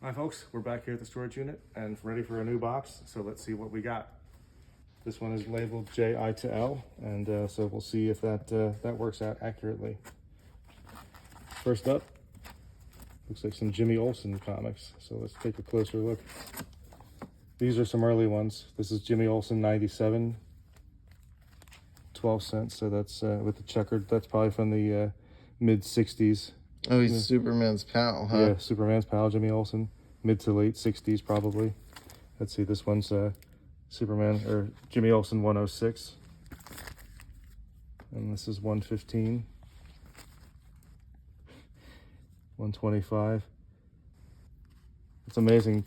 Hi folks, we're back here at the storage unit and ready for a new box. So let's see what we got. This one is labeled JI to L, and so we'll see if that works out accurately. First up, looks like some Jimmy Olsen comics. So let's take a closer look. These are some early ones. This is Jimmy Olsen 97, 12 cents. So that's with the checkered. That's probably from the mid 60s. Oh, he's Superman's pal, huh? Yeah, Superman's pal, Jimmy Olsen. Mid to late 60s, probably. Let's see, this one's Superman, or Jimmy Olsen 106. And this is 115. 125. It's amazing,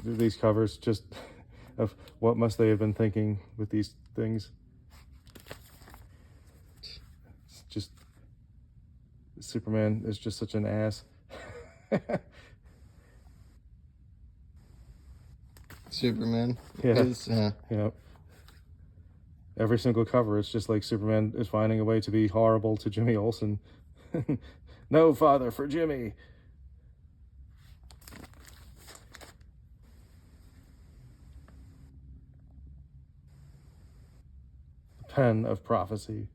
these covers, just of what must they have been thinking with these things. It's just, Superman is just such an ass. Superman. Yeah. You know, every single cover, it's just like Superman is finding a way to be horrible to Jimmy Olsen. No father for Jimmy. The pen of prophecy.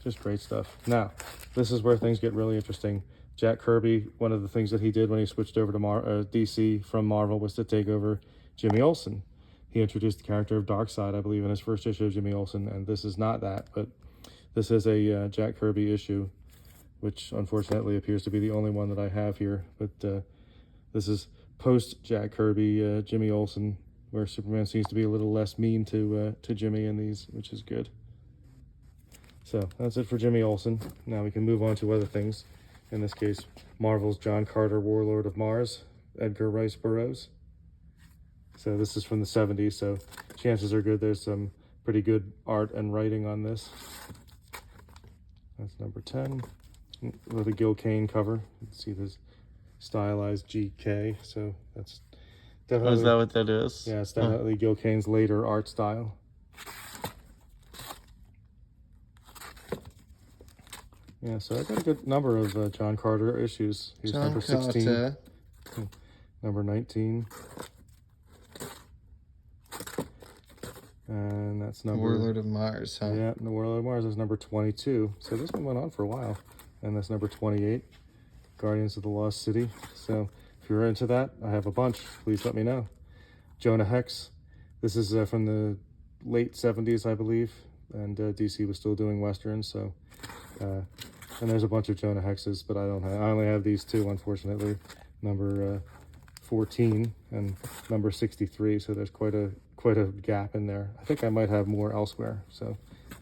Just great stuff. Now, this is where things get really interesting. Jack Kirby, one of the things that he did when he switched over to DC from Marvel was to take over Jimmy Olsen. He introduced the character of Darkseid, I believe, in his first issue of Jimmy Olsen, and this is not that, but this is a Jack Kirby issue, which unfortunately appears to be the only one that I have here. But this is post Jack Kirby, Jimmy Olsen, where Superman seems to be a little less mean to Jimmy in these, which is good. So that's it for Jimmy Olsen. Now we can move on to other things. In this case, Marvel's John Carter, Warlord of Mars, Edgar Rice Burroughs. So this is from the 70s, so chances are good there's some pretty good art and writing on this. That's number 10. With a Gil Kane cover. You can see this stylized GK, so that's definitely... Oh, is that what that is? Yeah, it's definitely Gil Kane's later art style. Yeah, so I got a good number of John Carter issues. Here's John number 16, Carter. number 19, and that's number... Warlord of Mars, huh? Yeah, the Warlord of Mars is number 22. So this one went on for a while. And that's number 28, Guardians of the Lost City. So if you're into that, I have a bunch. Please let me know. Jonah Hex. This is from the late 70s, I believe, and DC was still doing westerns. So, and there's a bunch of Jonah Hexes, but I only have these two, unfortunately. Number 14 and number 63. So there's quite a gap in there. I think I might have more elsewhere. So.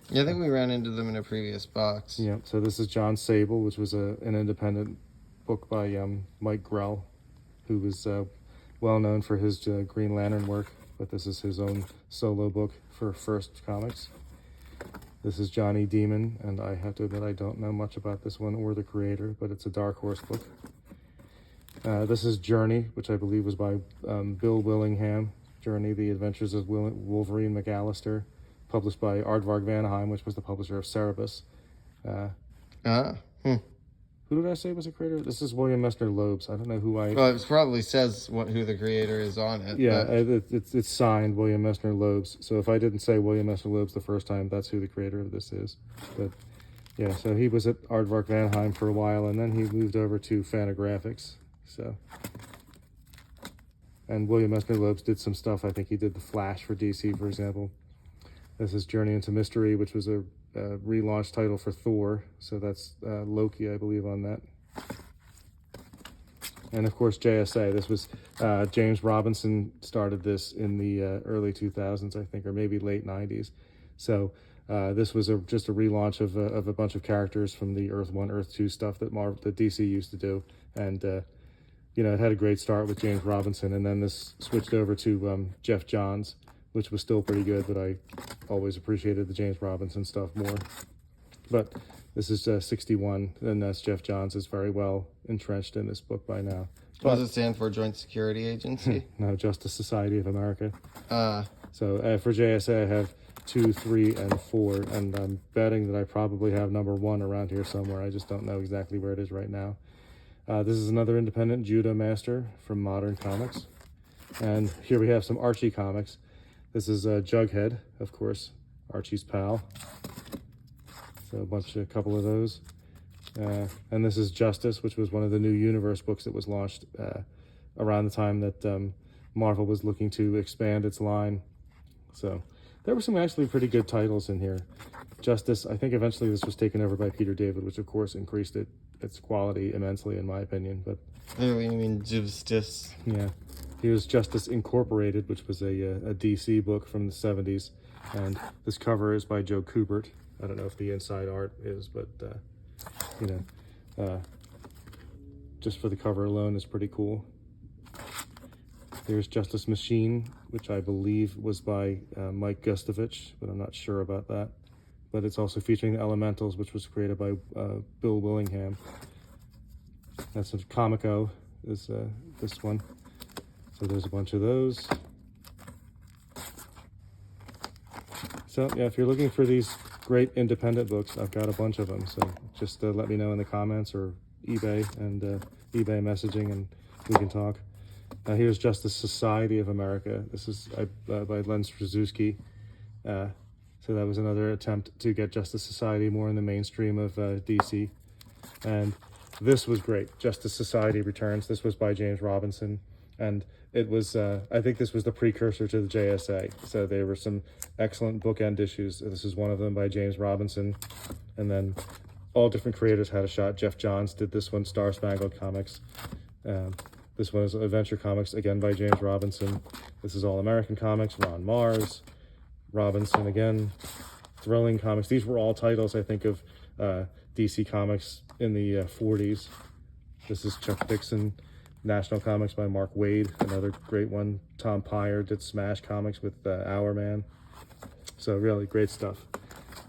Yeah, I think we ran into them in a previous box. Yeah, so this is John Sable, which was an independent book by Mike Grell, who was well known for his Green Lantern work, but this is his own solo book for First Comics. This is Johnny Demon, and I have to admit I don't know much about this one or the creator, but it's a Dark Horse book. This is Journey, which I believe was by Bill Willingham. Journey, The Adventures of Wolverine McAllister. Published by Aardvark Vanaheim, which was the publisher of Cerebus. Who did I say was the creator? This is William Messner Loebs. I don't know who I... Well, it probably says who the creator is on it. Yeah, but... it's signed William Messner Loebs. So if I didn't say William Messner Loebs the first time, that's who the creator of this is. But yeah, so he was at Aardvark Vanaheim for a while, and then he moved over to Fantagraphics. So... And William Messner Loebs did some stuff. I think he did The Flash for DC, for example. This is Journey into Mystery, which was a relaunch title for Thor. So that's Loki, I believe, on that. And of course, JSA. This was James Robinson started this in the early 2000s, I think, or maybe late 90s. So this was just a relaunch of a bunch of characters from the Earth 1, Earth 2 stuff that DC used to do. And, you know, it had a great start with James Robinson. And then this switched over to Jeff Johns, which was still pretty good, but I always appreciated the James Robinson stuff more. But this is 61, and that's Jeff Johns is very well entrenched in this book by now. What does it stand for? Joint Security Agency? No, Justice Society of America. So for JSA, I have 2, 3, and 4, and I'm betting that I probably have number 1 around here somewhere. I just don't know exactly where it is right now. This is another independent Judo Master from Modern Comics. And here we have some Archie comics. This is Jughead, of course, Archie's pal. So a couple of those. And this is Justice, which was one of the new Universe books that was launched around the time that Marvel was looking to expand its line. So there were some actually pretty good titles in here. Justice, I think eventually this was taken over by Peter David, which of course increased its quality immensely in my opinion. But Oh, you mean Justice? yeah, here's Justice Incorporated, which was a DC book from the 70s. And this cover is by Joe Kubert. I don't know if the inside art is, but you know, just for the cover alone is pretty cool. There's Justice Machine, which I believe was by Mike Gustovich, but I'm not sure about that. But it's also featuring the Elementals, which was created by Bill Willingham. That's a Comico, is this one. So there's a bunch of those. So yeah, if you're looking for these great independent books, I've got a bunch of them. So just let me know in the comments or eBay and eBay messaging, and we can talk. Here's Justice Society of America. This is by Len Straczewski. So that was another attempt to get Justice Society more in the mainstream of DC. And this was great. Justice Society Returns. This was by James Robinson. And it was, I think this was the precursor to the JSA. So there were some excellent bookend issues. This is one of them by James Robinson. And then all different creators had a shot. Jeff Johns did this one, Star Spangled Comics. This one is Adventure Comics, again by James Robinson. This is All American Comics, Ron Mars. Robinson again. Thrilling Comics. These were all titles, I think, of DC Comics in the 40s. This is Chuck Dixon. National Comics by Mark Waid, another great one. Tom Peyer did Smash Comics with Our Man. So really great stuff.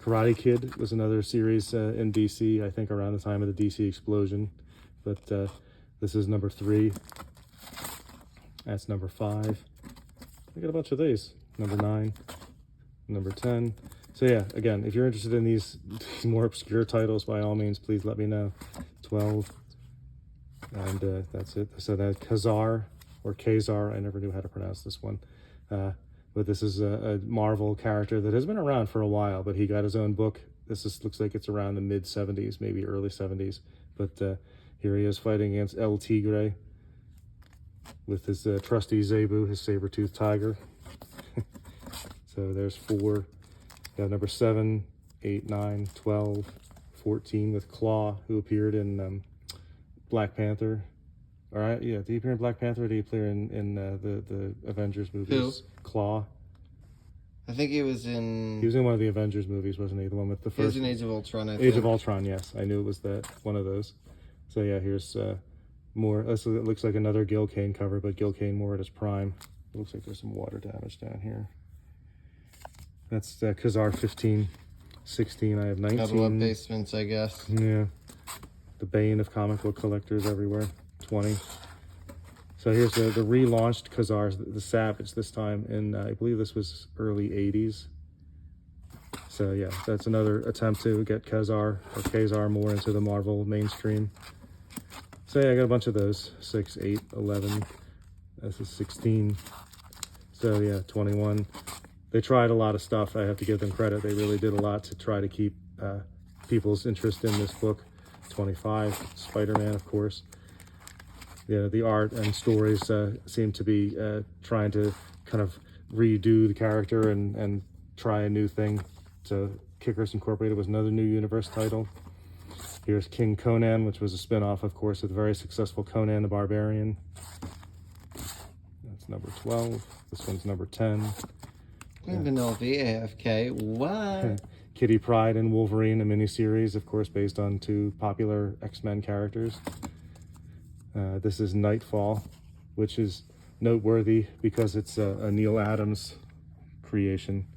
Karate Kid was another series in DC, I think around the time of the DC explosion. But this is number 3. That's number 5. I got a bunch of these. Number 9. Number 10. So yeah, again, if you're interested in these more obscure titles, by all means, please let me know. 12. And that's it. So that Ka-Zar, or Ka-Zar, I never knew how to pronounce this one. But this is a Marvel character that has been around for a while, but he got his own book. Looks like it's around the mid-70s, maybe early 70s. But here he is fighting against El Tigre with his trusty Zebu, his saber-toothed tiger. So there's 4. You have number 7, 8, 9, 12, 14 with Claw, who appeared in Black Panther. All right, yeah. Did he appear in Black Panther, or did he appear in the Avengers movies? Who? Claw. I think he was in... He was in one of the Avengers movies, wasn't he? The one with the first... He was in Age of Ultron, I think. Age of Ultron, yes. I knew it was one of those. So yeah, here's more. It looks like another Gil Kane cover, but Gil Kane more at his prime. It looks like there's some water damage down here. That's Ka-Zar 15, 16. I have 19. Couple of basements, I guess. Yeah. The bane of comic book collectors everywhere. 20. So here's the relaunched Ka-Zar, the Savage this time, in I believe this was early 80s. So yeah, that's another attempt to get Ka-Zar more into the Marvel mainstream. So yeah, I got a bunch of those. 6, 8, 11. This is 16. So yeah, 21. They tried a lot of stuff. I have to give them credit. They really did a lot to try to keep people's interest in this book. 25. Spider-Man, of course. Yeah, the art and stories seem to be trying to kind of redo the character and try a new thing. So Kickers Incorporated was another new universe title. Here's King Conan, which was a spin-off, of course, of the very successful Conan the Barbarian. That's number 12. This one's number 10. Penelope, AFK, what? Kitty Pryde and Wolverine, a miniseries, of course, based on 2 popular X-Men characters. This is Nightfall, which is noteworthy because it's a Neil Adams creation.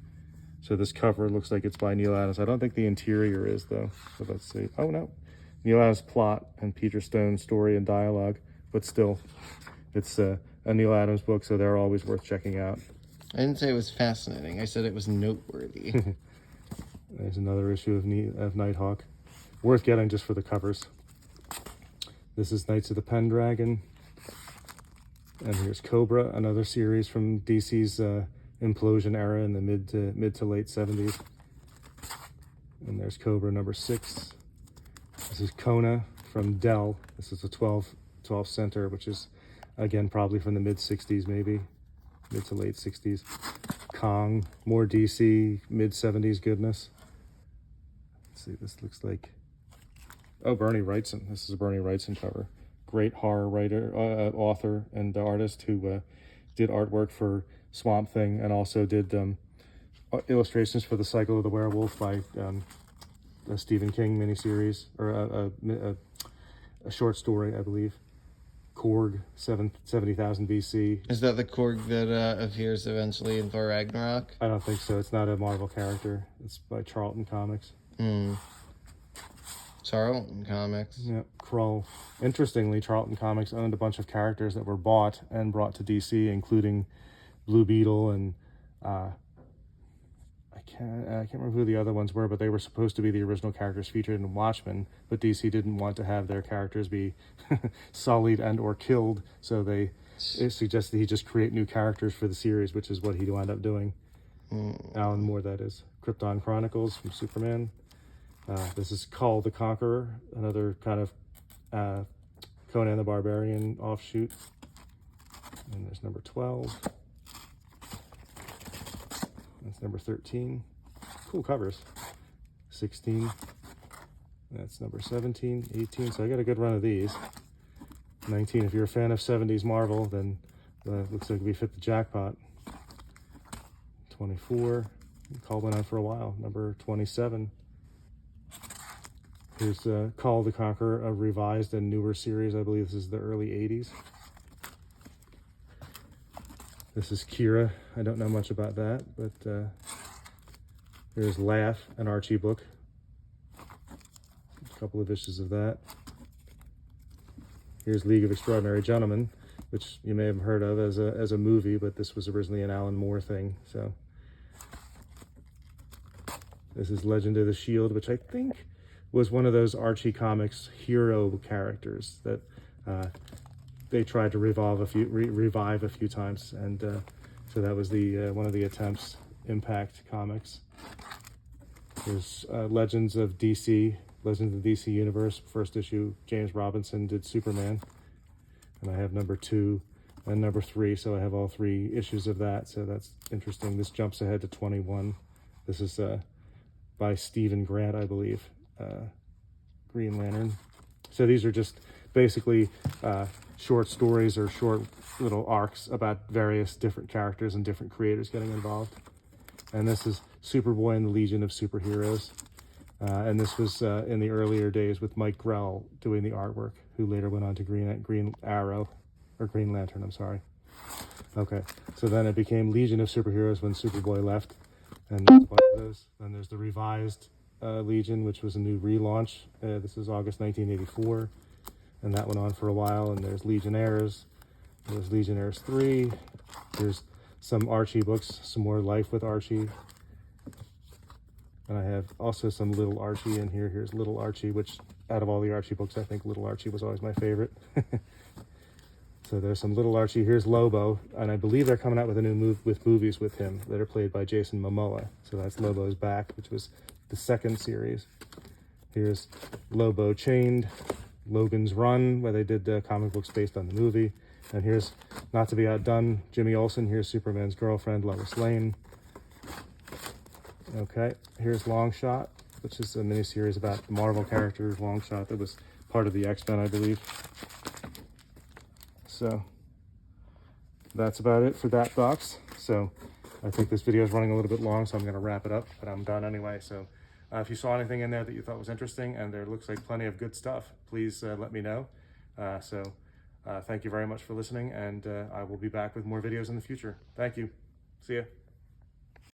So this cover looks like it's by Neil Adams. I don't think the interior is, though. So let's see. Oh, no. Neil Adams plot and Peter Stone's story and dialogue. But still, it's a Neil Adams book, so they're always worth checking out. I didn't say it was fascinating. I said it was noteworthy. There's another issue of Nighthawk. Worth getting just for the covers. This is Knights of the Pendragon. And here's Cobra, another series from DC's implosion era in the mid to late 70s. And there's Cobra number 6. This is Kona from Dell. This is a 12 center, which is, again, probably from the mid 60s, maybe mid to late 60s. Kong, more DC, mid 70s goodness. Let's see, this looks like, oh, Bernie Wrightson. This is a Bernie Wrightson cover. Great horror writer, author, and artist who did artwork for Swamp Thing and also did illustrations for The Cycle of the Werewolf by a Stephen King miniseries, or a short story, I believe. Korg, 70,000 BC. Is that the Korg that appears eventually in Thor Ragnarok? I don't think so. It's not a Marvel character. It's by Charlton Comics. Charlton Comics. Yeah, Krull. Interestingly, Charlton Comics owned a bunch of characters that were bought and brought to DC, including Blue Beetle and I can't remember who the other ones were, but they were supposed to be the original characters featured in Watchmen, but DC didn't want to have their characters be sullied and or killed, so it suggested he just create new characters for the series, which is what he wound up doing. Alan Moore, that is. Krypton Chronicles from Superman. This is Call the Conqueror, another kind of Conan the Barbarian offshoot. And there's number 12. That's number 13. Cool covers. 16. That's number 17, 18. So I got a good run of these. 19. If you're a fan of 70s Marvel, then looks like we fit the jackpot. 24. Call went on for a while. Number 27. Here's Call the Conqueror, a revised and newer series. I believe this is the early 80s. This is Kira. I don't know much about that, but here's Laugh, an Archie book. A couple of issues of that. Here's League of Extraordinary Gentlemen, which you may have heard of as a movie, but this was originally an Alan Moore thing. So this is Legend of the Shield, which I think was one of those Archie Comics hero characters that they tried to revive a few times, and so that was the one of the attempts. Impact Comics. There's Legends of the DC Universe, first issue. James Robinson did Superman, and I have number 2 and number 3, so I have all 3 issues of that. So that's interesting. This jumps ahead to 21. This is by Stephen Grant, I believe. Green Lantern. So these are just basically short stories or short little arcs about various different characters and different creators getting involved. And this is Superboy and the Legion of Superheroes. And this was in the earlier days with Mike Grell doing the artwork, who later went on to Green Arrow, or Green Lantern, I'm sorry. Okay, so then it became Legion of Superheroes when Superboy left, and that's one of those. Then there's the revised Legion, which was a new relaunch. This is August 1984, and that went on for a while. And there's Legionnaires. There's Legionnaires 3. There's some Archie books, some more Life with Archie. And I have also some Little Archie in here. Here's Little Archie, which out of all the Archie books, I think Little Archie was always my favorite. So there's some Little Archie. Here's Lobo, and I believe they're coming out with a new movies with him that are played by Jason Momoa. So that's Lobo's Back, which was the second series. Here's Lobo Chained, Logan's Run, where they did comic books based on the movie. And here's, not to be outdone, Jimmy Olsen. Here's Superman's girlfriend, Lois Lane. Okay, here's Long Shot, which is a miniseries about the Marvel characters. Long Shot that was part of the X-Men, I believe. So that's about it for that box. So I think this video is running a little bit long, so I'm going to wrap it up, but I'm done anyway. So if you saw anything in there that you thought was interesting, and there looks like plenty of good stuff, please let me know. Thank you very much for listening, and I will be back with more videos in the future. Thank you. See ya.